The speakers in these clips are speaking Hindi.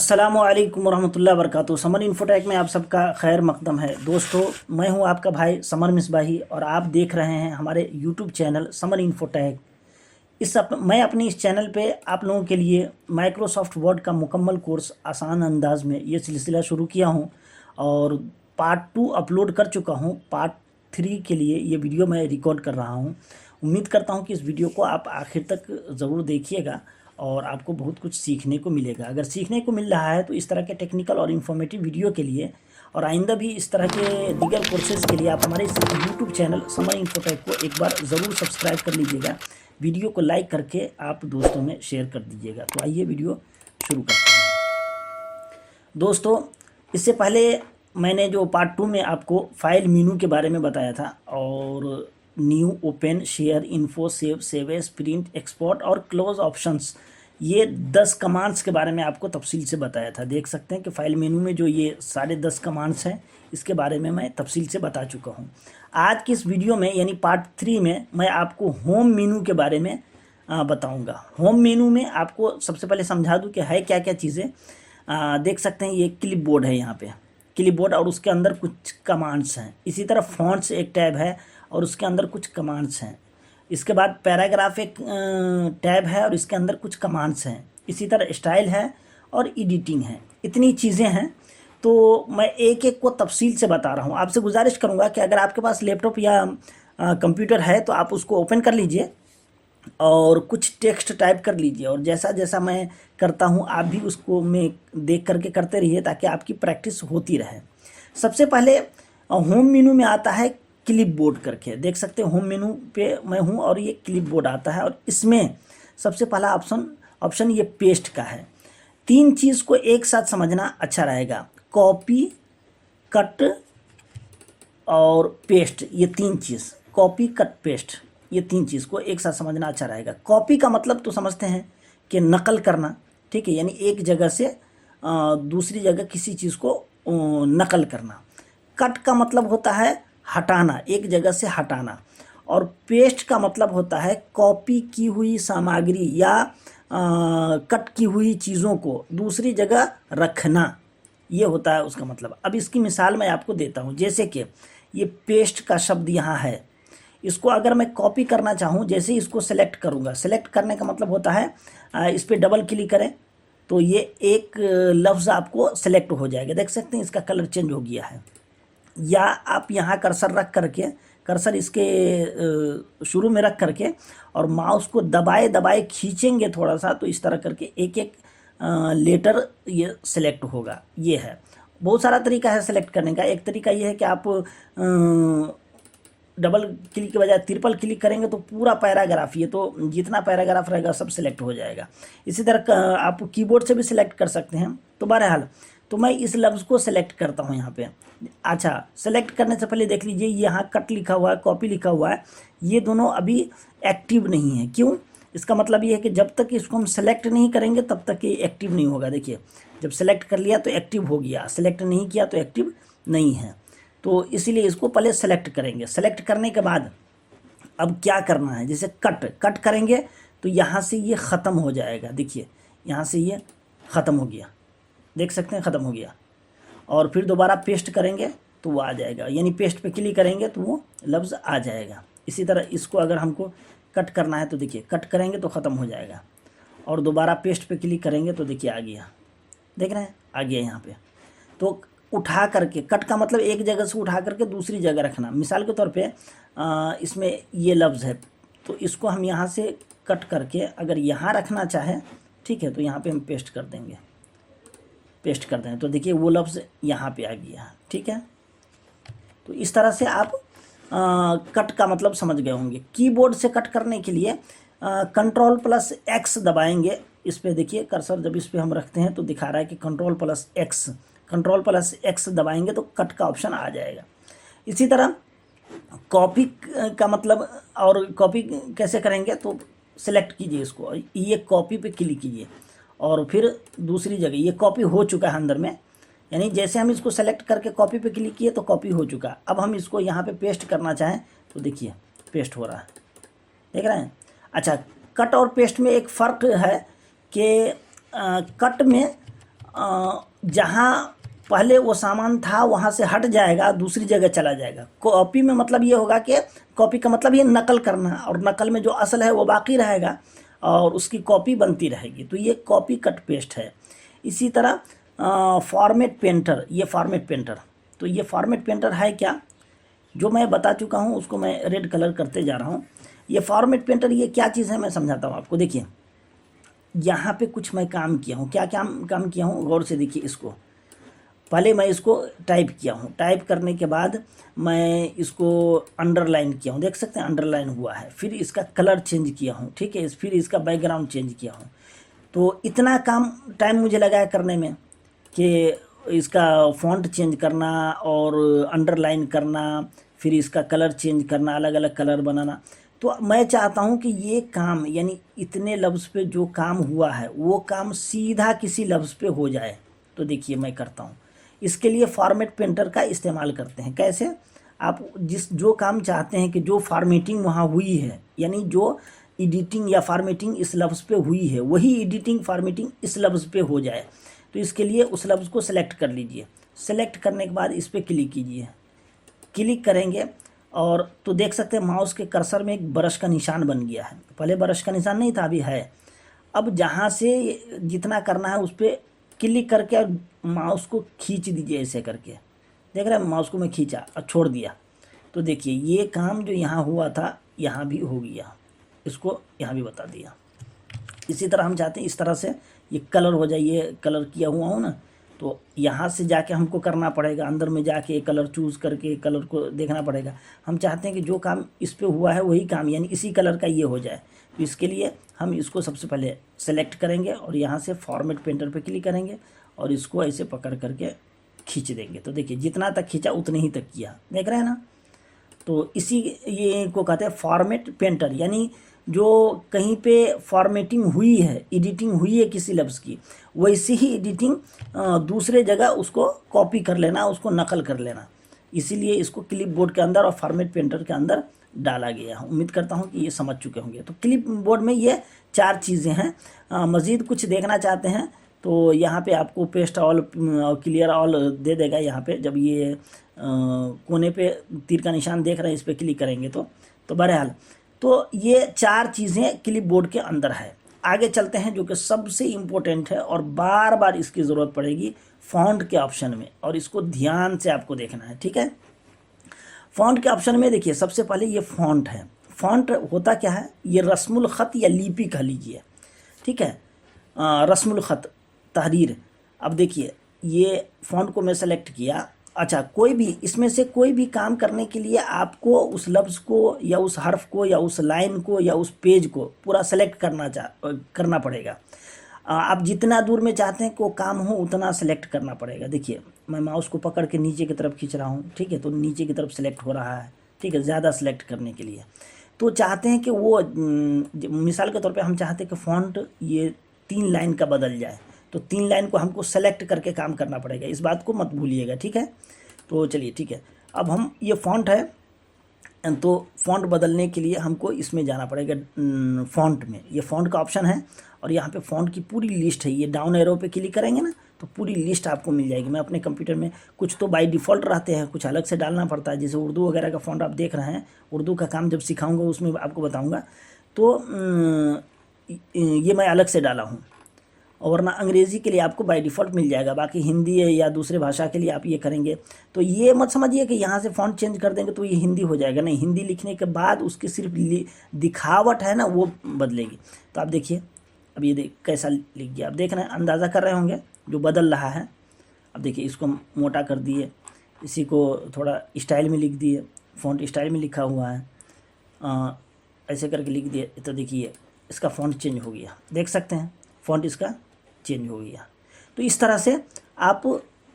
अस्सलामुअलैकुम वरहमतुल्लाहि वबरकातुहू। समर इन्फोटेक में आप सबका खैर मकदम है। दोस्तों, मैं हूं आपका भाई समर मिसबाही और आप देख रहे हैं हमारे यूट्यूब चैनल समर इन्फोटेक। मैं अपनी इस चैनल पे आप लोगों के लिए माइक्रोसॉफ्ट वर्ड का मुकम्मल कोर्स आसान अंदाज में ये सिलसिला शुरू किया हूं और पार्ट 2 अपलोड कर चुका हूं। पार्ट 3 के लिए ये वीडियो मैं रिकॉर्ड कर रहा हूं। उम्मीद करता हूं कि इस वीडियो को आप आखिर तक ज़रूर देखिएगा और आपको बहुत कुछ सीखने को मिलेगा। अगर सीखने को मिल रहा है तो इस तरह के टेक्निकल और इन्फॉर्मेटिव वीडियो के लिए और आइंदा भी इस तरह के दीगर कोर्सेज़ के लिए आप हमारे इस यूट्यूब चैनल समर इन्फोटेक को एक बार ज़रूर सब्सक्राइब कर लीजिएगा। वीडियो को लाइक करके आप दोस्तों में शेयर कर दीजिएगा। तो आइए वीडियो शुरू करते हैं। दोस्तों, इससे पहले मैंने जो पार्ट 2 में आपको फाइल मेनू के बारे में बताया था और new, open, share, info, save, save as, print, export और क्लोज ऑप्शंस, ये 10 कमांड्स के बारे में आपको तफसील से बताया था। देख सकते हैं कि फाइल मेनू में जो ये सारे 10 कमांड्स हैं इसके बारे में मैं तफसील से बता चुका हूँ। आज की इस वीडियो में यानी पार्ट 3 में मैं आपको होम मेनू के बारे में बताऊँगा। होम मेनू में आपको सबसे पहले समझा दूँ कि है क्या क्या चीज़ें। देख सकते हैं ये क्लिप बोर्ड है, यहाँ पे क्लिप बोर्ड और उसके अंदर कुछ कमांड्स हैं। इसी तरह फॉन्ट्स एक टैब है और उसके अंदर कुछ कमांड्स हैं। इसके बाद पैराग्राफ एक टैब है और इसके अंदर कुछ कमांड्स हैं। इसी तरह स्टाइल है और एडिटिंग है। इतनी चीज़ें हैं तो मैं एक एक को तफसील से बता रहा हूँ। आपसे गुजारिश करूँगा कि अगर आपके पास लैपटॉप या कंप्यूटर है तो आप उसको ओपन कर लीजिए और कुछ टेक्स्ट टाइप कर लीजिए और जैसा जैसा मैं करता हूँ आप भी उसको में देख करके करते रहिए ताकि आपकी प्रैक्टिस होती रहे। सबसे पहले होम मेनू में आता है क्लिप बोर्ड करके। देख सकते हैं होम मेनू पे मैं हूँ और ये क्लिप बोर्ड आता है और इसमें सबसे पहला ऑप्शन ये पेस्ट का है। 3 चीज़ को एक साथ समझना अच्छा रहेगा, कॉपी, कट और पेस्ट। ये 3 चीज़, कॉपी, कट, पेस्ट, ये 3 चीज़ को एक साथ समझना अच्छा रहेगा। कॉपी का मतलब तो समझते हैं कि नकल करना, ठीक है, यानी एक जगह से दूसरी जगह किसी चीज़ को नकल करना। कट का मतलब होता है हटाना, एक जगह से हटाना। और पेस्ट का मतलब होता है कॉपी की हुई सामग्री या कट की हुई चीज़ों को दूसरी जगह रखना, ये होता है उसका मतलब। अब इसकी मिसाल मैं आपको देता हूँ। जैसे कि ये पेस्ट का शब्द यहाँ है, इसको अगर मैं कॉपी करना चाहूँ, जैसे इसको सेलेक्ट करूँगा, सेलेक्ट करने का मतलब होता है इस पर डबल क्लिक करें तो ये एक लफ्ज़ आपको सेलेक्ट हो जाएगा। देख सकते हैं इसका कलर चेंज हो गया है। या आप यहाँ कर्सर रख करके, कर्सर इसके शुरू में रख करके और माउस को दबाए दबाए खींचेंगे थोड़ा सा तो इस तरह करके एक एक लेटर ये सिलेक्ट होगा। ये है, बहुत सारा तरीका है सेलेक्ट करने का। एक तरीका ये है कि आप डबल क्लिक के बजाय ट्रिपल क्लिक करेंगे तो पूरा पैराग्राफ, ये तो जितना पैराग्राफ रहेगा सब सिलेक्ट हो जाएगा। इसी तरह आप कीबोर्ड से भी सिलेक्ट कर सकते हैं। तो बहरहाल तो मैं इस लफ्ज़ को सेलेक्ट करता हूँ यहाँ पे। अच्छा, सेलेक्ट करने से पहले देख लीजिए यहाँ कट लिखा हुआ है, कॉपी लिखा हुआ है, ये दोनों अभी एक्टिव नहीं है। क्यों? इसका मतलब ये है कि जब तक इसको हम सेलेक्ट नहीं करेंगे तब तक ये एक्टिव नहीं होगा। देखिए, जब सेलेक्ट कर लिया तो एक्टिव हो गया, सेलेक्ट नहीं किया तो एक्टिव नहीं है। तो इसीलिए इसको पहले सेलेक्ट करेंगे। सेलेक्ट करने के बाद अब क्या करना है, जैसे कट करेंगे तो यहाँ से ये ख़त्म हो जाएगा। देखिए यहाँ से ये ख़त्म हो गया, देख सकते हैं ख़त्म हो गया। और फिर दोबारा पेस्ट करेंगे तो वो आ जाएगा, यानी पेस्ट पे क्लिक करेंगे तो वो लफ्ज़ आ जाएगा। इसी तरह इसको अगर हमको कट करना है तो देखिए कट करेंगे तो ख़त्म हो जाएगा और दोबारा पेस्ट पे क्लिक करेंगे तो देखिए आ गया। देख रहे हैं, आ गया यहाँ पे। तो उठा करके, कट का मतलब एक जगह से उठा करके दूसरी जगह रखना। मिसाल के तौर पे इसमें ये लफ्ज़ है तो इसको हम यहाँ से कट करके अगर यहाँ रखना चाहें, ठीक है, तो यहाँ पे हम पेस्ट कर देंगे, पेस्ट कर दें तो देखिए वो लफ्ज़ यहाँ पे आ गया। ठीक है, तो इस तरह से आप कट का मतलब समझ गए होंगे। कीबोर्ड से कट करने के लिए Ctrl+X दबाएंगे। इस पे देखिए कर्सर जब इस पे हम रखते हैं तो दिखा रहा है कि Ctrl+X दबाएंगे तो कट का ऑप्शन आ जाएगा। इसी तरह कॉपी का मतलब, और कॉपी कैसे करेंगे तो सिलेक्ट कीजिए इसको, ये कॉपी पे क्लिक कीजिए और फिर दूसरी जगह, ये कॉपी हो चुका है अंदर में, यानी जैसे हम इसको सेलेक्ट करके कॉपी पे क्लिक किए तो कॉपी हो चुका। अब हम इसको यहाँ पे पेस्ट करना चाहें तो देखिए पेस्ट हो रहा है, देख रहे हैं। अच्छा, कट और पेस्ट में एक फ़र्क है कि कट में जहाँ पहले वो सामान था वहाँ से हट जाएगा, दूसरी जगह चला जाएगा। कॉपी में मतलब ये होगा कि कॉपी का मतलब ये नकल करना, और नकल में जो असल है वो बाकी रहेगा और उसकी कॉपी बनती रहेगी। तो ये कॉपी कट पेस्ट है। इसी तरह फॉर्मेट पेंटर, ये फॉर्मेट पेंटर, तो ये फॉर्मेट पेंटर है क्या, जो मैं बता चुका हूँ उसको मैं रेड कलर करते जा रहा हूँ। ये फॉर्मेट पेंटर ये क्या चीज़ है मैं समझाता हूँ आपको। देखिए यहाँ पे कुछ मैं काम किया हूँ, क्या काम किया हूँ, गौर से देखिए इसको। पहले मैं इसको टाइप किया हूँ, टाइप करने के बाद मैं इसको अंडरलाइन किया हूँ, देख सकते हैं अंडरलाइन हुआ है। फिर इसका कलर चेंज किया हूँ, ठीक है, फिर इसका बैकग्राउंड चेंज किया हूँ। तो इतना टाइम मुझे लगा है करने में कि इसका फ़ॉन्ट चेंज करना और अंडरलाइन करना, फिर इसका कलर चेंज करना, अलग अलग कलर बनाना। तो मैं चाहता हूँ कि ये काम यानी इतने लफ्ज़ पे जो काम हुआ है वो काम सीधा किसी लफ्ज़ पे हो जाए। तो देखिए मैं करता हूँ, इसके लिए फॉर्मेट पेंटर का इस्तेमाल करते हैं। कैसे, आप जो काम चाहते हैं कि जो फॉर्मेटिंग वहाँ हुई है, यानी जो एडिटिंग या फॉर्मेटिंग इस लफ्ज़ पे हुई है वही एडिटिंग फॉर्मेटिंग इस लफ्ज़ पे हो जाए, तो इसके लिए उस लफ्ज़ को सेलेक्ट कर लीजिए। सेलेक्ट करने के बाद इस पर क्लिक कीजिए। क्लिक करेंगे और तो देख सकते हैं माउस के कर्सर में एक ब्रश का निशान बन गया है। पहले ब्रश का निशान नहीं था, अभी है। अब जहाँ से जितना करना है उस पर क्लिक करके और माउस को खींच दीजिए ऐसे करके। देख रहे हैं माउस को मैं खींचा और छोड़ दिया, तो देखिए ये काम जो यहाँ हुआ था यहाँ भी हो गया, इसको यहाँ भी बता दिया। इसी तरह हम चाहते हैं इस तरह से ये कलर हो जाए, ये कलर किया हुआ हूँ ना, तो यहाँ से जाके हमको करना पड़ेगा, अंदर में जाके कलर चूज़ करके कलर को देखना पड़ेगा। हम चाहते हैं कि जो काम इस पे हुआ है वही काम यानी इसी कलर का ये हो जाए। तो इसके लिए हम इसको सबसे पहले सेलेक्ट करेंगे और यहाँ से फॉर्मेट पेंटर पे क्लिक करेंगे और इसको ऐसे पकड़ करके खींच देंगे। तो देखिए जितना तक खींचा उतने ही तक किया, देख रहे हैं ना। तो इसी ये को कहते हैं फॉर्मेट पेंटर, यानी जो कहीं पे फॉर्मेटिंग हुई है, एडिटिंग हुई है किसी लफ्ज़ की, वैसे ही एडिटिंग दूसरे जगह उसको कॉपी कर लेना, उसको नकल कर लेना। इसीलिए इसको क्लिपबोर्ड के अंदर और फॉर्मेट पेंटर के अंदर डाला गया है। उम्मीद करता हूँ कि ये समझ चुके होंगे। तो क्लिपबोर्ड में ये 4 चीज़ें हैं। मज़ीद कुछ देखना चाहते हैं तो यहाँ पे आपको paste all clear all they देगा। यहाँ पे जब ये कोने पे तीर का निशान देख रहे हैं, इस पर क्लिक करेंगे तो बहरहाल तो ये 4 चीज़ें क्लिपबोर्ड के अंदर है। आगे चलते हैं जो कि सबसे इम्पोर्टेंट है और बार बार इसकी ज़रूरत पड़ेगी, फ़ॉन्ट के ऑप्शन में, और इसको ध्यान से आपको देखना है, ठीक है। फ़ॉन्ट के ऑप्शन में देखिए सबसे पहले ये फ़ॉन्ट है। फ़ॉन्ट होता क्या है, ये रस्मुल ख़त या लिपि कह लीजिए, ठीक है, रस्मुल ख़त तहरीर। अब देखिए ये फ़ॉन्ट को मैं सेलेक्ट किया। अच्छा, कोई भी इसमें से कोई भी काम करने के लिए आपको उस लफ्ज़ को या उस हर्फ को या उस लाइन को या उस पेज को पूरा सेलेक्ट करना पड़ेगा। आप जितना दूर में चाहते हैं को काम हो उतना सेलेक्ट करना पड़ेगा। देखिए मैं माउस को पकड़ के नीचे की तरफ खींच रहा हूँ, ठीक है, तो नीचे की तरफ सेलेक्ट हो रहा है, ठीक है, ज़्यादा सेलेक्ट करने के लिए। तो चाहते हैं कि वो मिसाल के तौर पे हम चाहते हैं कि फ़ॉन्ट ये 3 लाइन का बदल जाए, तो 3 लाइन को हमको सेलेक्ट करके काम करना पड़ेगा, इस बात को मत भूलिएगा, ठीक है। तो चलिए ठीक है, अब हम ये फ़ॉन्ट है तो फ़ॉन्ट बदलने के लिए हमको इसमें जाना पड़ेगा, फ़ॉन्ट में ये फ़ॉन्ट का ऑप्शन है और यहाँ पे फ़ॉन्ट की पूरी लिस्ट है। ये डाउन एरो पे क्लिक करेंगे ना तो पूरी लिस्ट आपको मिल जाएगी। मैं अपने कंप्यूटर में कुछ तो बाय डिफ़ॉल्ट रहते हैं, कुछ अलग से डालना पड़ता है, जैसे उर्दू वगैरह का फ़ॉन्ट आप देख रहे हैं। उर्दू का काम जब सिखाऊंगा उसमें आपको बताऊँगा। तो ये मैं अलग से डाला हूँ, और वरना अंग्रेज़ी के लिए आपको बाय डिफ़ॉल्ट मिल जाएगा। बाकी हिंदी या दूसरे भाषा के लिए आप ये करेंगे तो ये मत समझिए कि यहाँ से फ़ॉन्ट चेंज कर देंगे तो ये हिंदी हो जाएगा, नहीं। हिंदी लिखने के बाद उसकी सिर्फ दिखावट है ना वो बदलेगी। तो आप देखिए अब ये कैसा लिख गया, आप देख रहे हैं, अंदाज़ा कर रहे होंगे जो बदल रहा है। अब देखिए इसको मोटा कर दिए, इसी को थोड़ा स्टाइल में लिख दिए, फ़ॉन्ट स्टाइल में लिखा हुआ है, ऐसे करके लिख दिए तो देखिए इसका फ़ॉन्ट चेंज हो गया, देख सकते हैं फ़ॉन्ट इसका चेंज हो गया। तो इस तरह से आप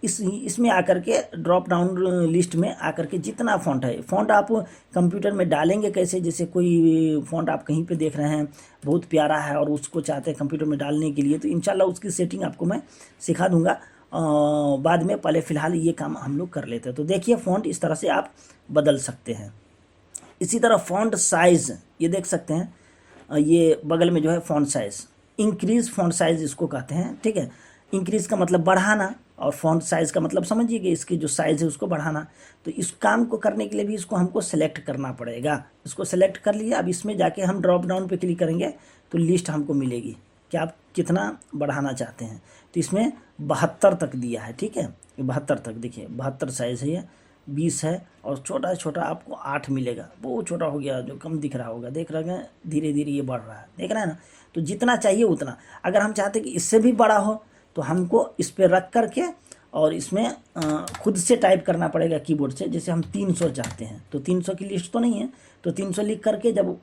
इसमें आकर के ड्रॉप डाउन लिस्ट में आकर के जितना फ़ॉन्ट है, फ़ॉन्ट आप कंप्यूटर में डालेंगे कैसे, जैसे कोई फ़ॉन्ट आप कहीं पे देख रहे हैं बहुत प्यारा है और उसको चाहते हैं कंप्यूटर में डालने के लिए, तो इंशाल्लाह उसकी सेटिंग आपको मैं सिखा दूंगा बाद में। पहले फ़िलहाल ये काम हम लोग कर लेते हैं। तो देखिए फ़ॉन्ट इस तरह से आप बदल सकते हैं। इसी तरह फ़ॉन्ट साइज़, ये देख सकते हैं, ये बगल में जो है font size, increase font size इसको कहते हैं, ठीक है। इंक्रीज़ का मतलब बढ़ाना, और फ़ॉन्ट साइज़ का मतलब समझिए कि इसकी जो साइज़ है उसको बढ़ाना। तो इस काम को करने के लिए भी इसको हमको सेलेक्ट करना पड़ेगा। इसको सेलेक्ट कर लिया, अब इसमें जाके हम ड्रॉप डाउन पे क्लिक करेंगे तो लिस्ट हमको मिलेगी कि आप कितना बढ़ाना चाहते हैं। तो इसमें 72 तक दिया है, ठीक है, 72 तक, देखिए 72 साइज़ है, ये 20 है, और छोटा छोटा आपको 8 मिलेगा। वो छोटा हो गया जो कम दिख रहा होगा, देख रहे हैं धीरे धीरे ये बढ़ रहा है, देख रहे हैं ना। तो जितना चाहिए उतना, अगर हम चाहते हैं कि इससे भी बड़ा हो तो हमको इस पर रख करके और इसमें खुद से टाइप करना पड़ेगा कीबोर्ड से। जैसे हम 300 चाहते हैं तो 300 की लिस्ट तो नहीं है, तो 300 लिख करके जब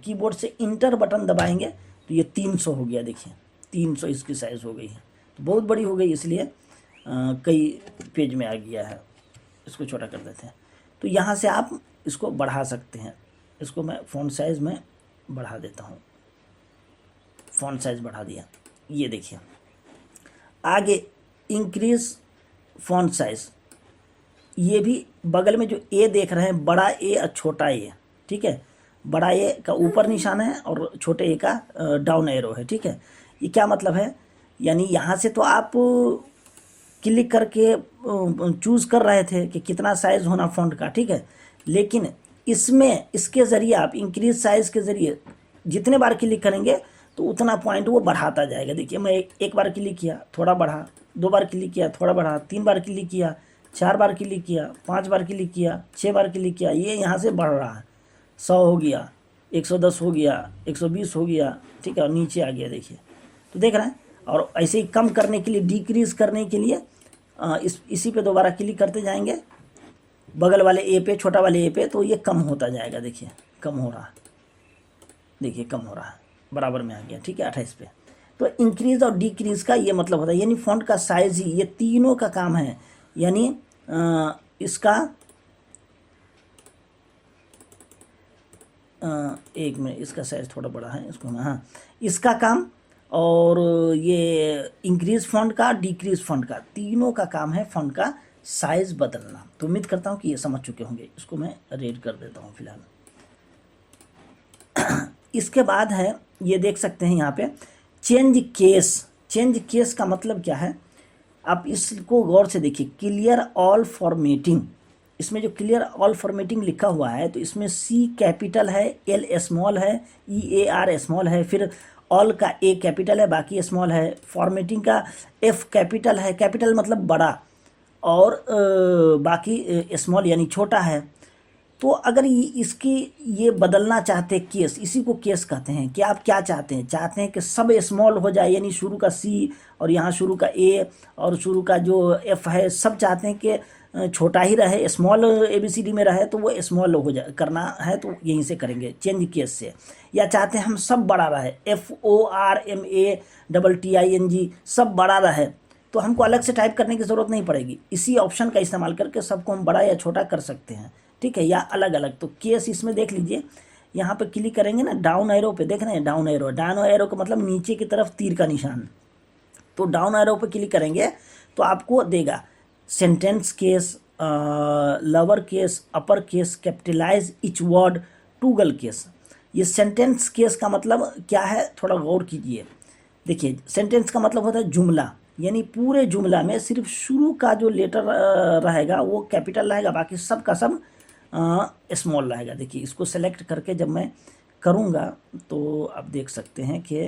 कीबोर्ड से इंटर बटन दबाएंगे तो ये 300 हो गया, देखिए 300 इसकी साइज़ हो गई है। तो बहुत बड़ी हो गई, इसलिए कई पेज में आ गया है। इसको छोटा कर देते हैं। तो यहाँ से आप इसको बढ़ा सकते हैं। इसको मैं फ़ॉन्ट साइज़ में बढ़ा देता हूँ, फ़ॉन्ट साइज़ बढ़ा दिया। ये देखिए आगे इंक्रीज़ फ़ॉन्ट साइज़, ये भी बगल में जो ए देख रहे हैं, बड़ा ए और छोटा ए, ठीक है, बड़ा ए का ऊपर निशान है और छोटे ए का डाउन एरो है, ठीक है। ये क्या मतलब है, यानी यहाँ से तो आप क्लिक करके चूज़ कर रहे थे कि कितना साइज़ होना फ़ॉन्ट का, ठीक है, लेकिन इसमें इसके ज़रिए आप इंक्रीज साइज़ के ज़रिए जितने बार क्लिक करेंगे तो उतना पॉइंट वो बढ़ाता जाएगा। देखिए मैं एक बार क्लिक किया थोड़ा बढ़ा, 2 बार क्लिक किया थोड़ा बढ़ा, 3 बार क्लिक किया, 4 बार क्लिक किया, 5 बार क्लिक किया, 6 बार क्लिक किया, ये यहाँ से बढ़ रहा है। 100 हो गया, 110 हो गया, 120 हो गया, ठीक है, और नीचे आ गया, देखिए। तो देख रहे हैं। और ऐसे ही कम करने के लिए, डिक्रीज़ करने के लिए इसी पे दोबारा क्लिक करते जाएंगे, बगल वाले ए पे, छोटा वाले ए पे, तो ये कम होता जाएगा। देखिए कम हो रहा है, देखिए कम हो रहा है, बराबर में आ गया, ठीक है, 28 पे। तो इंक्रीज़ और डिक्रीज़ का ये मतलब होता है, यानी फ़ॉन्ट का साइज़ ही, ये तीनों का काम है। यानी इसका एक मिनट, इसका साइज़ थोड़ा बड़ा है, इसको हाँ, इसका काम, और ये इंक्रीज़ फ़ॉन्ट का, डिक्रीज़ फ़ॉन्ट का, तीनों का काम है फ़ॉन्ट का साइज़ बदलना। तो उम्मीद करता हूँ कि ये समझ चुके होंगे। इसको मैं रेड कर देता हूँ फिलहाल। इसके बाद है, ये देख सकते हैं यहाँ पे चेंज केस। चेंज केस का मतलब क्या है, आप इसको गौर से देखिए, क्लियर ऑल फॉर्मेटिंग। इसमें जो क्लियर ऑल फॉर्मेटिंग लिखा हुआ है, तो इसमें सी कैपिटल है, एल स्मॉल है, ई ए आर स्मॉल है, फिर ऑल का ए कैपिटल है, बाकी स्मॉल है। फॉर्मेटिंग का एफ कैपिटल है, कैपिटल मतलब बड़ा, और बाकी स्मॉल यानी छोटा है। तो अगर इसकी ये बदलना चाहते केस, इसी को केस कहते हैं कि आप क्या चाहते हैं, चाहते हैं कि सब स्मॉल हो जाए, यानी शुरू का सी और यहाँ शुरू का ए और शुरू का जो एफ है, सब चाहते हैं कि छोटा ही रहे, स्मॉल ABCD में रहे, तो वो स्मॉल हो जाए, करना है तो यहीं से करेंगे चेंज केस से। या चाहते हैं हम सब बड़ा रहे, FORMATTING, सब बड़ा रहे, तो हमको अलग से टाइप करने की ज़रूरत नहीं पड़ेगी। इसी ऑप्शन का इस्तेमाल करके सबको हम बड़ा या छोटा कर सकते हैं, ठीक है, या अलग अलग। तो केस इसमें देख लीजिए, यहाँ पे क्लिक करेंगे ना, डाउन एरो पे, देख रहे हैं डाउन एरो, डाउन एरो का मतलब नीचे की तरफ तीर का निशान। तो डाउन एरो पे क्लिक करेंगे तो आपको देगा sentence case, lower case, upper case, capitalize each word, toggle case. ये सेंटेंस केस का मतलब क्या है, थोड़ा गौर कीजिए। देखिए सेंटेंस का मतलब होता है जुमला, यानी पूरे जुमला में सिर्फ शुरू का जो लेटर रहेगा वो कैपिटल रहेगा, बाकी सब का सब स्मॉल रहेगा। देखिए इसको सेलेक्ट करके जब मैं करूँगा तो आप देख सकते हैं कि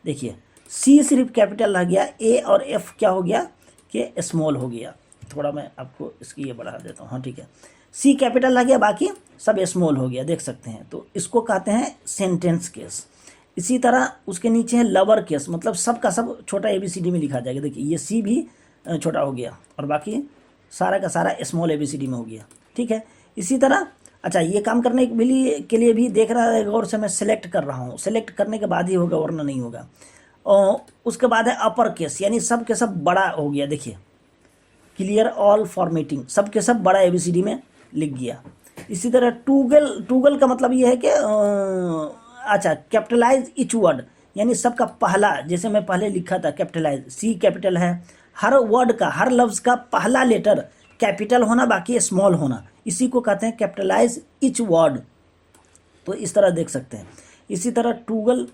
देखिए सी सिर्फ कैपिटल रह गया, ए और एफ क्या हो गया कि स्मॉल हो गया। थोड़ा मैं आपको इसकी ये बढ़ा देता हूँ, हाँ ठीक है, सी कैपिटल रह गया, बाकी सब स्मॉल हो गया, देख सकते हैं। तो इसको कहते हैं सेंटेंस केस। इसी तरह उसके नीचे है लवर केस, मतलब सब का सब छोटा ABCD में लिखा जाएगा। देखिए ये सी भी छोटा हो गया और बाकी सारा का सारा स्मॉल ABCD में हो गया, ठीक है। इसी तरह अच्छा, ये काम करने के लिए भी देख रहा है गौर से, मैं सेलेक्ट कर रहा हूँ, सेलेक्ट करने के बाद ही होगा वरना नहीं होगा। और उसके बाद है अपर केस, यानी सब के सब बड़ा हो गया। देखिए क्लियर ऑल फॉर्मेटिंग, सब के सब बड़ा ABCD में लिख गया। इसी तरह टूगल का मतलब ये है कि अच्छा, कैपिटलाइज इच वर्ड, यानी सबका पहला, जैसे मैं पहले लिखा था कैपिटलाइज, सी कैपिटल है, हर वर्ड का, हर लफ्ज़ का पहला लेटर कैपिटल होना, बाकी स्मॉल होना, इसी को कहते हैं कैपिटलाइज इच वर्ड। तो इस तरह देख सकते हैं। इसी तरह टूगल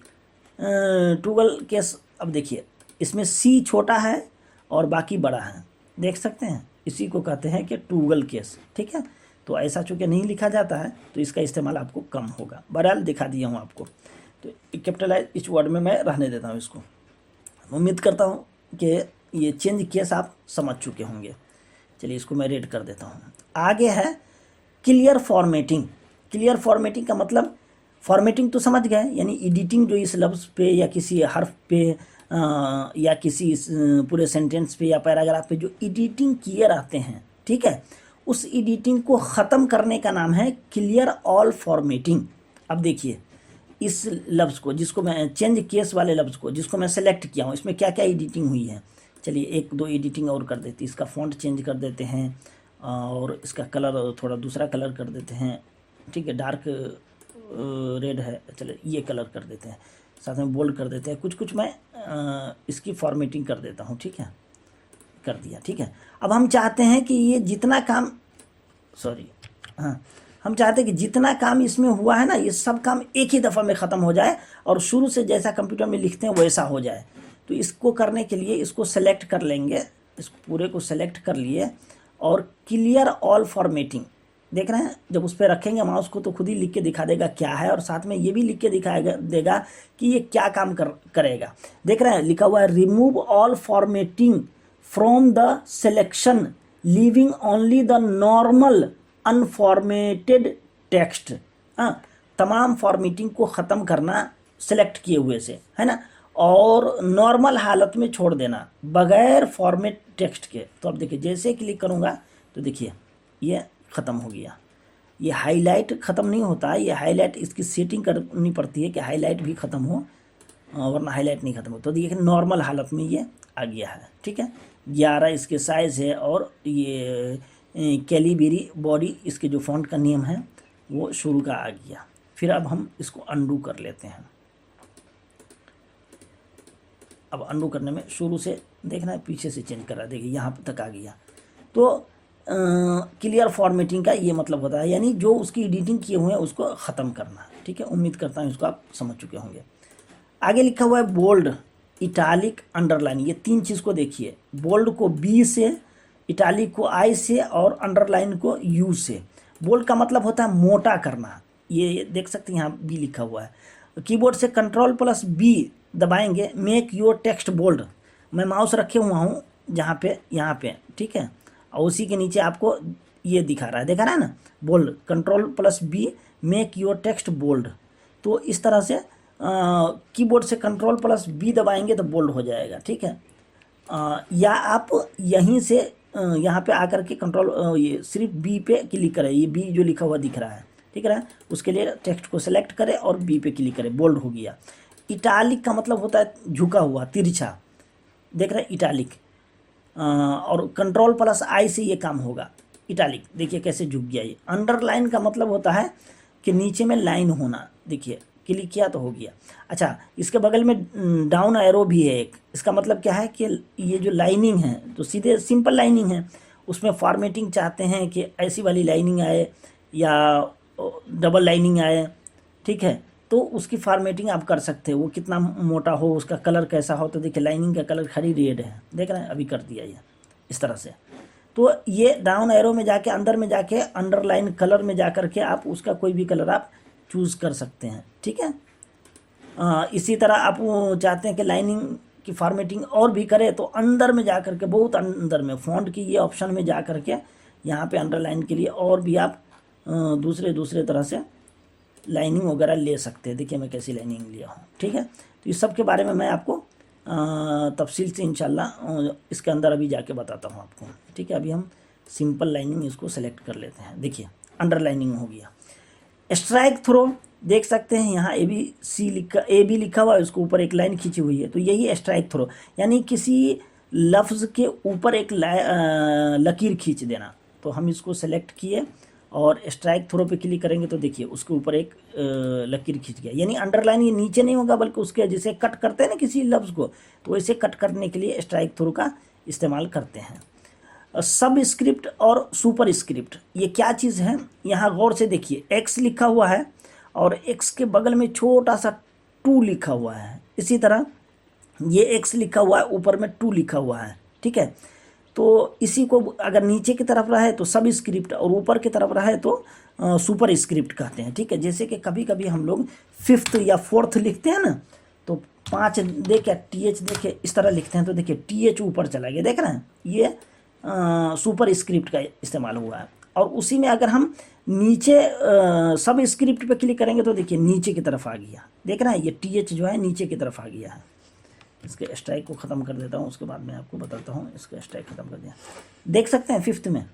केस, अब देखिए इसमें सी छोटा है और बाकी बड़ा है, देख सकते हैं। इसी को कहते हैं कि टूगल केस, ठीक है। तो ऐसा चूँकि नहीं लिखा जाता है तो इसका इस्तेमाल आपको कम होगा। बहरहाल दिखा दिया हूँ आपको, तो कैपिटलाइज इस वर्ड में मैं रहने देता हूँ इसको। उम्मीद करता हूँ कि ये चेंज केस आप समझ चुके होंगे। चलिए इसको मैं रेड कर देता हूँ। आगे है क्लियर फॉर्मेटिंग। क्लियर फॉर्मेटिंग का मतलब, फॉर्मेटिंग तो समझ गए, यानी एडिटिंग जो इस लफ्ज़ पे या किसी हर्फ पे या किसी पूरे सेंटेंस पे या पैराग्राफ पे जो एडिटिंग किए रहते हैं, ठीक है, उस एडिटिंग को ख़त्म करने का नाम है क्लियर ऑल फॉर्मेटिंग। अब देखिए इस लफ्ज़ को, जिसको मैं चेंज केस वाले लफ्ज़ को जिसको मैं सेलेक्ट किया हूँ, इसमें क्या क्या एडिटिंग हुई है। चलिए एक दो एडिटिंग और कर देते हैं। इसका फ़ॉन्ट चेंज कर देते हैं और इसका कलर थोड़ा दूसरा कलर कर देते हैं, ठीक है। डार्क रेड है, चलिए ये कलर कर देते हैं, साथ में बोल्ड कर देते हैं। कुछ कुछ मैं इसकी फॉर्मेटिंग कर देता हूँ, ठीक है, कर दिया, ठीक है। अब हम चाहते हैं कि ये जितना काम, सॉरी, हाँ, हम चाहते हैं कि जितना काम इसमें हुआ है ना, ये सब काम एक ही दफ़ा में ख़त्म हो जाए और शुरू से जैसा कंप्यूटर में लिखते हैं वैसा हो जाए। तो इसको करने के लिए इसको सेलेक्ट कर लेंगे, इस पूरे को सेलेक्ट कर लिए और क्लियर ऑल फॉर्मेटिंग, देख रहे हैं, जब उस पर रखेंगे माउस को तो खुद ही लिख के दिखा देगा क्या है, और साथ में ये भी लिख के दिखाएगा देगा कि ये क्या काम करेगा। देख रहे हैं लिखा हुआ है remove all formatting from the selection leaving only the normal unformatted text. हाँ, तमाम फॉर्मेटिंग को ख़त्म करना सेलेक्ट किए हुए से, है ना, और नॉर्मल हालत में छोड़ देना बगैर फॉर्मेट टेक्स्ट के। तो अब देखिए जैसे क्लिक करूँगा तो देखिए ये ख़त्म हो गया। ये हाईलाइट ख़त्म नहीं होता है, ये हाईलाइट इसकी सेटिंग करनी पड़ती है कि हाईलाइट भी ख़त्म हो, वरना हाईलाइट नहीं ख़त्म हो। तो देखिए नॉर्मल हालत में ये आ गया है, ठीक है। 11 इसके साइज़ है और ये कैलीबरी बॉडी इसके जो फॉन्ट का नेम है वो शुरू का आ गया। फिर अब हम इसको अंडू कर लेते हैं। अब अंडू करने में शुरू से देखना है, पीछे से चेंज करा, देखिए यहाँ तक आ गया। तो क्लियर फॉर्मेटिंग का ये मतलब होता है, यानी जो उसकी एडिटिंग किए हुए हैं उसको ख़त्म करना, ठीक है। उम्मीद करता हूँ इसको आप समझ चुके होंगे। आगे लिखा हुआ है बोल्ड, इटालिक, अंडरलाइन। ये तीन चीज़ को देखिए, बोल्ड को बी से, इटालिक को आई से और अंडरलाइन को यू से। बोल्ड का मतलब होता है मोटा करना, ये देख सकते हैं यहाँ बी लिखा हुआ है। कीबोर्ड से Ctrl+B दबाएंगे, मेक योर टेक्स्ट बोल्ड। मैं माउस रखे हुआ हूँ जहाँ पे, यहाँ पे, ठीक है, और उसी के नीचे आपको ये दिखा रहा है, देखा रहा है ना, bold, Ctrl+B make your text bold. तो इस तरह से कीबोर्ड से Ctrl+B दबाएंगे तो बोल्ड हो जाएगा, ठीक है। या आप यहीं से यहाँ पे आकर के ये सिर्फ बी पे क्लिक करें, ये बी जो लिखा हुआ दिख रहा है, ठीक है, उसके लिए टेक्स्ट को सेलेक्ट करें और बी पे क्लिक करें, बोल्ड हो गया। इटालिक का मतलब होता है झुका हुआ, तिरछा, देख रहे हैं इटालिक, और Ctrl+I से ये काम होगा। इटालिक देखिए कैसे झुक गया ये। अंडरलाइन का मतलब होता है कि नीचे में लाइन होना, देखिए क्लिक किया तो हो गया। अच्छा, इसके बगल में डाउन एरो भी है एक, इसका मतलब क्या है कि ये जो लाइनिंग है तो सीधे सिंपल लाइनिंग है, उसमें फॉर्मेटिंग चाहते हैं कि ऐसी वाली लाइनिंग आए या डबल लाइनिंग आए, ठीक है, तो उसकी फॉर्मेटिंग आप कर सकते हैं। वो कितना मोटा हो, उसका कलर कैसा हो, तो देखिए लाइनिंग का कलर खरी रेड है, देख रहे हैं, अभी कर दिया ये इस तरह से। तो ये डाउन एरो में जाके अंदर में जाके अंडरलाइन कलर में जा कर के आप उसका कोई भी कलर आप चूज़ कर सकते हैं, ठीक है। इसी तरह आप चाहते हैं कि लाइनिंग की फॉर्मेटिंग और भी करें तो अंदर में जा कर के, बहुत अंदर में फ़ॉन्ट की ये ऑप्शन में जा कर के यहाँ पे अंडरलाइन के लिए और भी आप दूसरे तरह से लाइनिंग वगैरह ले सकते हैं। देखिए मैं कैसी लाइनिंग लिया हूँ, ठीक है। तो इस सब के बारे में मैं आपको तफसील से इंशाल्लाह इसके अंदर अभी जाके बताता हूँ आपको, ठीक है। अभी हम सिंपल लाइनिंग इसको सेलेक्ट कर लेते हैं। देखिए अंडरलाइनिंग हो गया। स्ट्राइक थ्रो देख सकते हैं यहाँ ए बी लिखा हुआ है, उसके ऊपर एक लाइन खींची हुई है, तो यही स्ट्राइक थ्रो, यानी किसी लफ्ज़ के ऊपर एक लकीर खींच देना। तो हम इसको सेलेक्ट किए और स्ट्राइक थ्रो पे क्लिक करेंगे तो देखिए उसके ऊपर एक लकीर खींच गया, यानी अंडरलाइन ये नीचे नहीं होगा बल्कि उसके जैसे कट करते हैं ना किसी लफ्ज़ को, तो वैसे कट करने के लिए स्ट्राइक थ्रो का इस्तेमाल करते हैं। सब स्क्रिप्ट और सुपर स्क्रिप्ट ये क्या चीज़ है, यहाँ गौर से देखिए, एक्स लिखा हुआ है और एक्स के बगल में छोटा सा 2 लिखा हुआ है। इसी तरह ये एक्स लिखा हुआ है, ऊपर में 2 लिखा हुआ है, ठीक है। तो इसी को अगर नीचे की तरफ रहे तो सब स्क्रिप्ट और ऊपर की तरफ रहे तो सुपर स्क्रिप्ट कहते हैं, ठीक है। जैसे कि कभी कभी हम लोग 5th या 4th लिखते हैं ना, तो 5 देखे TH देखे इस तरह लिखते हैं, तो देखिए TH ऊपर चला गया, देख रहे हैं, ये सुपर स्क्रिप्ट का इस्तेमाल हुआ है। और उसी में अगर हम नीचे सब स्क्रिप्ट पे क्लिक करेंगे तो देखिए नीचे की तरफ आ गया, देख रहे हैं, ये TH जो है नीचे की तरफ आ गया है। इसके स्ट्राइक को ख़त्म कर देता हूँ, उसके बाद मैं आपको बताता हूँ। इसका स्ट्राइक ख़त्म कर दिया, देख सकते हैं 5th में,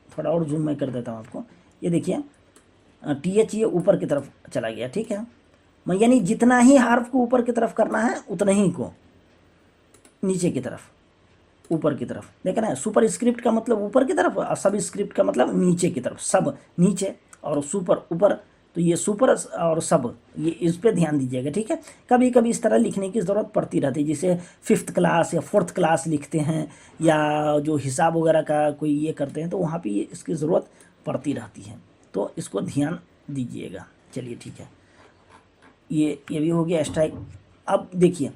थोड़ा और जूम मैं कर देता हूँ आपको। ये देखिए TH ये ऊपर की तरफ चला गया, ठीक है। मैं यानी जितना ही हार्फ को ऊपर की तरफ करना है उतना ही को नीचे की तरफ, ऊपर की तरफ, देख रहे हैं। सुपर स्क्रिप्ट का मतलब ऊपर की तरफ और सब स्क्रिप्ट का मतलब नीचे की तरफ, सब नीचे और सुपर ऊपर। तो ये सुपर और सब, ये इस पे ध्यान दीजिएगा, ठीक है। कभी कभी इस तरह लिखने की ज़रूरत पड़ती रहती है, जैसे 5th क्लास या 4th क्लास लिखते हैं, या जो हिसाब वगैरह का कोई ये करते हैं, तो वहाँ पे इसकी ज़रूरत पड़ती रहती है, तो इसको ध्यान दीजिएगा। चलिए ठीक है, ये भी हो गया स्ट्राइक। अब देखिए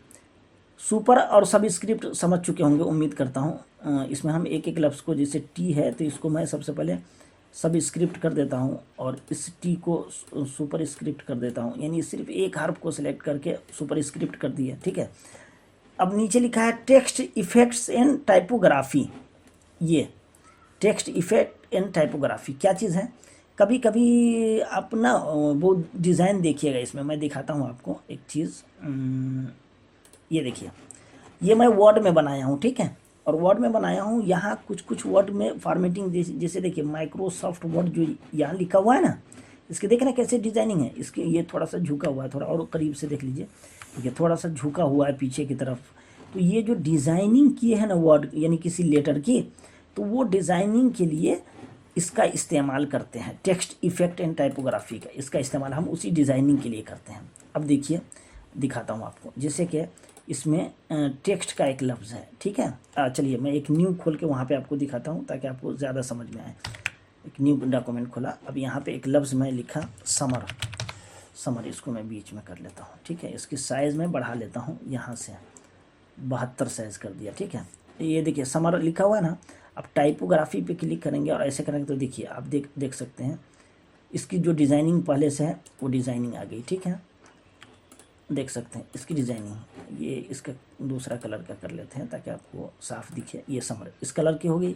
सुपर और सब स्क्रिप्ट समझ चुके होंगे उम्मीद करता हूँ। इसमें हम एक एक लफ्ज़ को, जैसे टी है तो इसको मैं सबसे पहले सब स्क्रिप्ट कर देता हूँ और इस टी को सुपर स्क्रिप्ट कर देता हूँ, यानी सिर्फ एक हर्फ को सिलेक्ट करके सुपर स्क्रिप्ट कर दिया, ठीक है। अब नीचे लिखा है टेक्स्ट इफेक्ट्स एंड टाइपोग्राफी। ये टेक्स्ट इफेक्ट एंड टाइपोग्राफी क्या चीज़ है? कभी कभी आप ना वो डिज़ाइन देखिएगा, इसमें मैं दिखाता हूँ आपको एक चीज़। ये देखिए, ये मैं वर्ड में बनाया हूँ, ठीक है। और वर्ड में बनाया हूँ, यहाँ कुछ कुछ वर्ड में फॉर्मेटिंग जैसे देखिए माइक्रोसॉफ्ट वर्ड जो यहाँ लिखा हुआ है ना, इसके देख रहे हैं कैसे डिजाइनिंग है इसके। ये थोड़ा सा झुका हुआ है, थोड़ा और करीब से देख लीजिए, ठीक है, थोड़ा सा झुका हुआ है पीछे की तरफ। तो ये जो डिज़ाइनिंग किए है ना वर्ड यानी किसी लेटर की, तो वो डिज़ाइनिंग के लिए इसका इस्तेमाल करते हैं। टेक्स्ट इफेक्ट एंड टाइपोग्राफी का इसका इस्तेमाल हम उसी डिज़ाइनिंग के लिए करते हैं। अब देखिए दिखाता हूँ आपको, जैसे कि इसमें टेक्स्ट का एक लफ्ज़ है, ठीक है। चलिए मैं एक न्यू खोल के वहाँ पे आपको दिखाता हूँ ताकि आपको ज़्यादा समझ में आए। एक न्यू डॉक्यूमेंट खोला, अब यहाँ पे एक लफ्ज़ मैं लिखा समर। समर इसको मैं बीच में कर लेता हूँ, ठीक है। इसकी साइज़ में बढ़ा लेता हूँ, यहाँ से 72 साइज़ कर दिया, ठीक है। ये देखिए समर लिखा हुआ है ना। अब टाइपोग्राफी पे क्लिक करेंगे और ऐसे करेंगे तो देखिए आप देख सकते हैं इसकी जो डिज़ाइनिंग पहले से है वो डिज़ाइनिंग आ गई, ठीक है। देख सकते हैं इसकी डिज़ाइनिंग। ये इसका दूसरा कलर का कर लेते हैं ताकि आपको साफ दिखे। ये समर इस कलर की हो गई।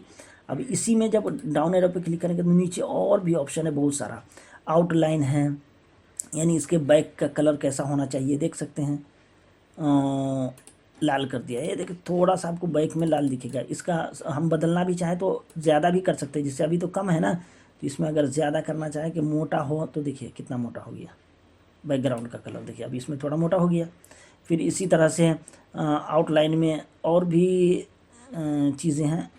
अब इसी में जब डाउन एरो पे क्लिक करेंगे तो नीचे और भी ऑप्शन है बहुत सारा। आउटलाइन है, यानी इसके बैक का कलर कैसा होना चाहिए देख सकते हैं। लाल कर दिया, ये देखिए थोड़ा सा आपको बैक में लाल दिखेगा। इसका हम बदलना भी चाहे तो ज़्यादा भी कर सकते हैं, जिससे अभी तो कम है ना, तो इसमें अगर ज़्यादा करना चाहे कि मोटा हो तो देखिए कितना मोटा हो गया बैकग्राउंड का कलर। देखिए अभी इसमें थोड़ा मोटा हो गया। फिर इसी तरह से आउटलाइन में और भी चीज़ें हैं।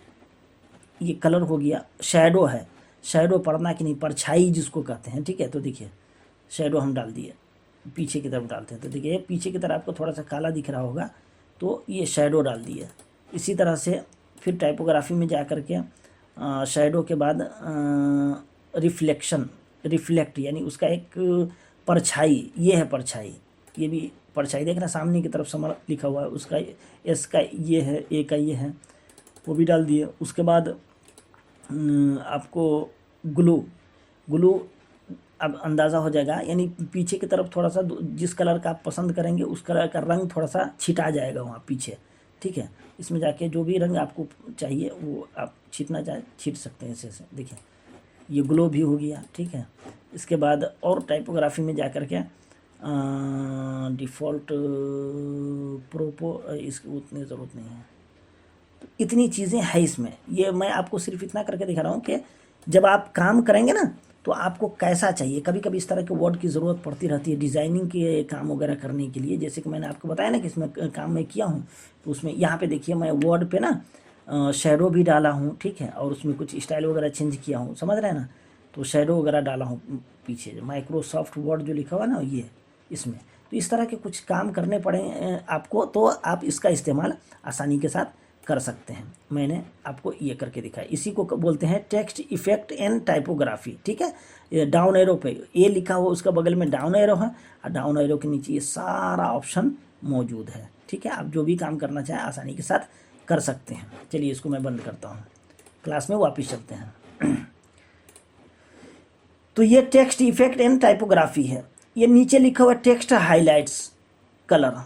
ये कलर हो गया। शैडो है, शैडो पड़ना कि नहीं, परछाई जिसको कहते हैं, ठीक है। तो देखिए शैडो हम डाल दिए, पीछे की तरफ डालते हैं तो देखिए पीछे की तरफ आपको थोड़ा सा काला दिख रहा होगा, तो ये शैडो डाल दिए। इसी तरह से फिर टाइपोग्राफी में जा कर के शैडो के बाद रिफ्लेक्ट यानी उसका एक परछाई, ये है परछाई। ये भी परछाई देखना सामने की तरफ समर लिखा हुआ है, उसका एस का ये है, ए का ये है, वो भी डाल दिए। उसके बाद आपको ग्लू अब अंदाज़ा हो जाएगा, यानी पीछे की तरफ थोड़ा सा जिस कलर का आप पसंद करेंगे उस कलर का रंग थोड़ा सा छिटा जाएगा वहाँ पीछे, ठीक है। इसमें जाके जो भी रंग आपको चाहिए वो आप छीटना चाहे छीट सकते हैं ऐसे। देखिए ये ग्लो भी हो गया, ठीक है। इसके बाद और टाइपोग्राफी में जा कर के डिफ़ॉल्ट प्रोपो इसकी उतनी ज़रूरत नहीं है। तो इतनी चीज़ें हैं इसमें। ये मैं आपको सिर्फ इतना करके दिखा रहा हूँ कि जब आप काम करेंगे ना तो आपको कैसा चाहिए। कभी कभी इस तरह के वर्ड की ज़रूरत पड़ती रहती है डिज़ाइनिंग के काम वगैरह करने के लिए। जैसे कि मैंने आपको बताया ना कि इसमें काम मैं किया हूँ, तो उसमें यहाँ पे देखिए मैं वर्ड पे ना शैडो भी डाला हूँ, ठीक है। और उसमें कुछ स्टाइल वगैरह चेंज किया हूँ, समझ रहे हैं ना। तो शैडो वगैरह डाला हूँ पीछे, माइक्रोसॉफ्ट वर्ड जो लिखा हुआ है ना ये इसमें। तो इस तरह के कुछ काम करने पड़े आपको, तो आप इसका इस्तेमाल आसानी के साथ कर सकते हैं। मैंने आपको ये करके दिखाया। इसी को बोलते हैं टेक्स्ट इफेक्ट एंड टाइपोग्राफी, ठीक है। ये डाउन एरो पे ए लिखा हुआ उसका बगल में डाउन एरो है और डाउन एरो के नीचे ये सारा ऑप्शन मौजूद है। ठीक है, आप जो भी काम करना चाहें आसानी के साथ कर सकते हैं। चलिए इसको मैं बंद करता हूँ, क्लास में वापस चलते हैं। तो ये टेक्स्ट इफेक्ट एंड टाइपोग्राफी है। ये नीचे लिखा हुआ टेक्स्ट हाइलाइट्स कलर।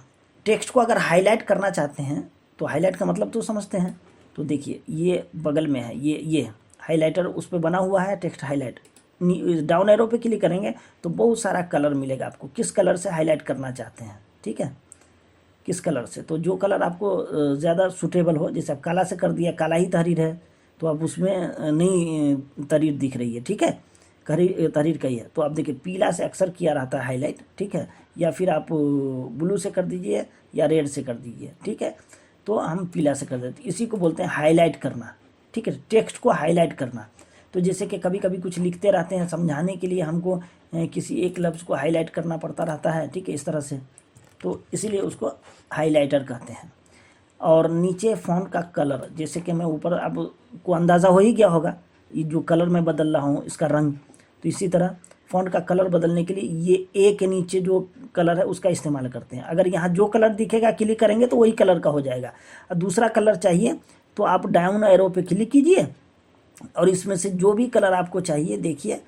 टेक्स्ट को अगर हाईलाइट करना चाहते हैं तो हाईलाइट का मतलब तो समझते हैं। तो देखिए ये बगल में है, ये हाइलाइटर उस पर बना हुआ है, टेक्स्ट हाईलाइट। डाउन एरो पे क्लिक करेंगे तो बहुत सारा कलर मिलेगा आपको, किस कलर से हाईलाइट करना चाहते हैं, ठीक है, किस कलर से। तो जो कलर आपको ज़्यादा सूटेबल हो, जैसे आप काला से कर दिया, काला ही तहरीर है तो आप उसमें नहीं तहरीर दिख रही है, ठीक है, तहरीर का ही है। तो आप देखिए पीला से अक्सर किया रहता है हाईलाइट, ठीक है, या फिर आप ब्लू से कर दीजिए या रेड से कर दीजिए, ठीक है। तो हम पीला से कर देते, इसी को बोलते हैं हाईलाइट करना, ठीक है, टेक्स्ट को हाईलाइट करना। तो जैसे कि कभी कभी कुछ लिखते रहते हैं, समझाने के लिए हमको किसी एक लफ्ज़ को हाईलाइट करना पड़ता रहता है, ठीक है, इस तरह से, तो इसीलिए उसको हाईलाइटर कहते हैं। और नीचे फ़ॉन्ट का कलर, जैसे कि मैं ऊपर, आपको अंदाज़ा हो ही गया होगा ये जो कलर मैं बदल रहा हूँ इसका रंग। तो इसी तरह फ़ॉन्ट का कलर बदलने के लिए ये ए के नीचे जो कलर है उसका इस्तेमाल करते हैं। अगर यहाँ जो कलर दिखेगा क्लिक करेंगे तो वही कलर का हो जाएगा। और दूसरा कलर चाहिए तो आप डाउन एरो पे क्लिक कीजिए और इसमें से जो भी कलर आपको चाहिए देखिए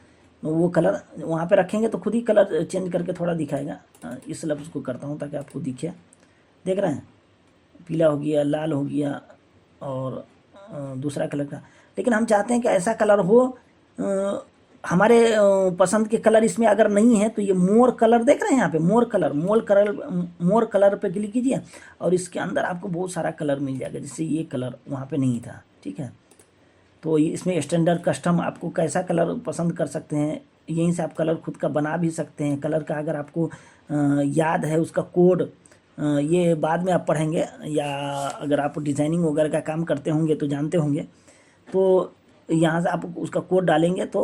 वो कलर वहाँ पे रखेंगे तो खुद ही कलर चेंज करके थोड़ा दिखाएगा। इस लफ्ज़ को करता हूँ ताकि आपको दिखे, देख रहे हैं, पीला हो गया, लाल हो गया और दूसरा कलर का। लेकिन हम चाहते हैं कि ऐसा कलर हो, हमारे पसंद के कलर इसमें अगर नहीं है तो ये मोर कलर देख रहे हैं यहाँ पे, मोर कलर पे क्लिक कीजिए और इसके अंदर आपको बहुत सारा कलर मिल जाएगा। जैसे ये कलर वहाँ पे नहीं था, ठीक है, तो इसमें स्टैंडर्ड कस्टम आपको कैसा कलर पसंद कर सकते हैं, यहीं से आप कलर खुद का बना भी सकते हैं। कलर का अगर आपको याद है उसका कोड, ये बाद में आप पढ़ेंगे, या अगर आप डिज़ाइनिंग वगैरह का काम करते होंगे तो जानते होंगे, तो यहाँ से आप उसका कोड डालेंगे तो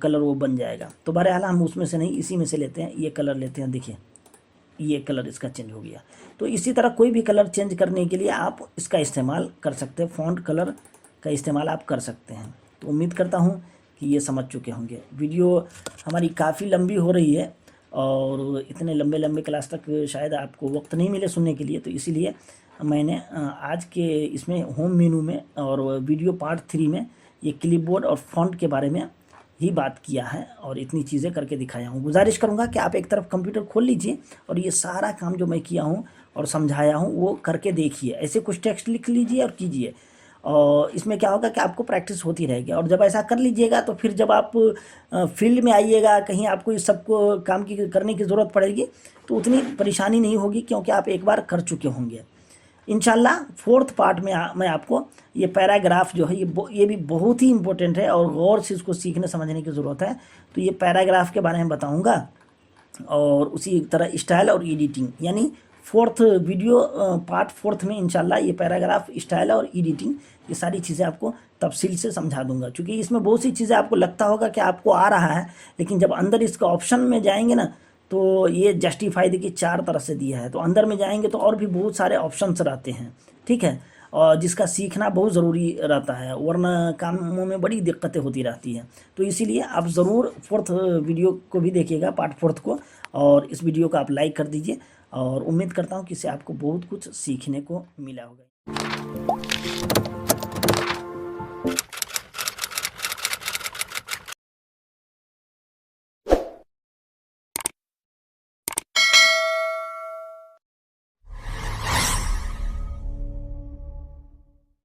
कलर वो बन जाएगा। तो बहरहाल हम उसमें से नहीं, इसी में से लेते हैं, ये कलर लेते हैं, देखिए ये कलर इसका चेंज हो गया। तो इसी तरह कोई भी कलर चेंज करने के लिए आप इसका इस्तेमाल कर सकते हैं, फ़ॉन्ट कलर का इस्तेमाल आप कर सकते हैं। तो उम्मीद करता हूँ कि ये समझ चुके होंगे। वीडियो हमारी काफ़ी लंबी हो रही है और इतने लंबे लंबे क्लास तक शायद आपको वक्त नहीं मिले सुनने के लिए, तो इसीलिए मैंने आज के इसमें होम मेनू में और वीडियो पार्ट 3 में ये क्लिपबोर्ड और फ़ॉन्ट के बारे में ही बात किया है और इतनी चीज़ें करके दिखाया हूँ। गुजारिश करूँगा कि आप एक तरफ कंप्यूटर खोल लीजिए और ये सारा काम जो मैं किया हूँ और समझाया हूँ वो करके देखिए। ऐसे कुछ टेक्स्ट लिख लीजिए और कीजिए, और इसमें क्या होगा कि आपको प्रैक्टिस होती रहेगी। और जब ऐसा कर लीजिएगा तो फिर जब आप फील्ड में आइएगा, कहीं आपको इस सबको काम की करने की ज़रूरत पड़ेगी तो उतनी परेशानी नहीं होगी, क्योंकि आप एक बार कर चुके होंगे। इंशाल्लाह 4th पार्ट में मैं आपको ये पैराग्राफ जो है ये भी बहुत ही इम्पोर्टेंट है और गौर से इसको सीखने समझने की ज़रूरत है। तो ये पैराग्राफ के बारे में बताऊँगा और उसी तरह स्टाइल और एडिटिंग, यानी 4th वीडियो पार्ट 4th में इंशाल्लाह ये पैराग्राफ, स्टाइल और एडिटिंग, ये सारी चीज़ें आपको तफसील से समझा दूंगा। क्योंकि इसमें बहुत सी चीज़ें आपको लगता होगा कि आपको आ रहा है, लेकिन जब अंदर इसका ऑप्शन में जाएंगे ना तो ये जस्टिफाई देखिए 4 तरह से दिया है, तो अंदर में जाएंगे तो और भी बहुत सारे ऑप्शंस रहते हैं, ठीक है, और जिसका सीखना बहुत ज़रूरी रहता है, वरना कामों में बड़ी दिक्कतें होती रहती हैं। तो इसीलिए आप ज़रूर 4th वीडियो को भी देखिएगा, पार्ट 4th को, और इस वीडियो को आप लाइक कर दीजिए और उम्मीद करता हूँ कि इससे आपको बहुत कुछ सीखने को मिला होगा।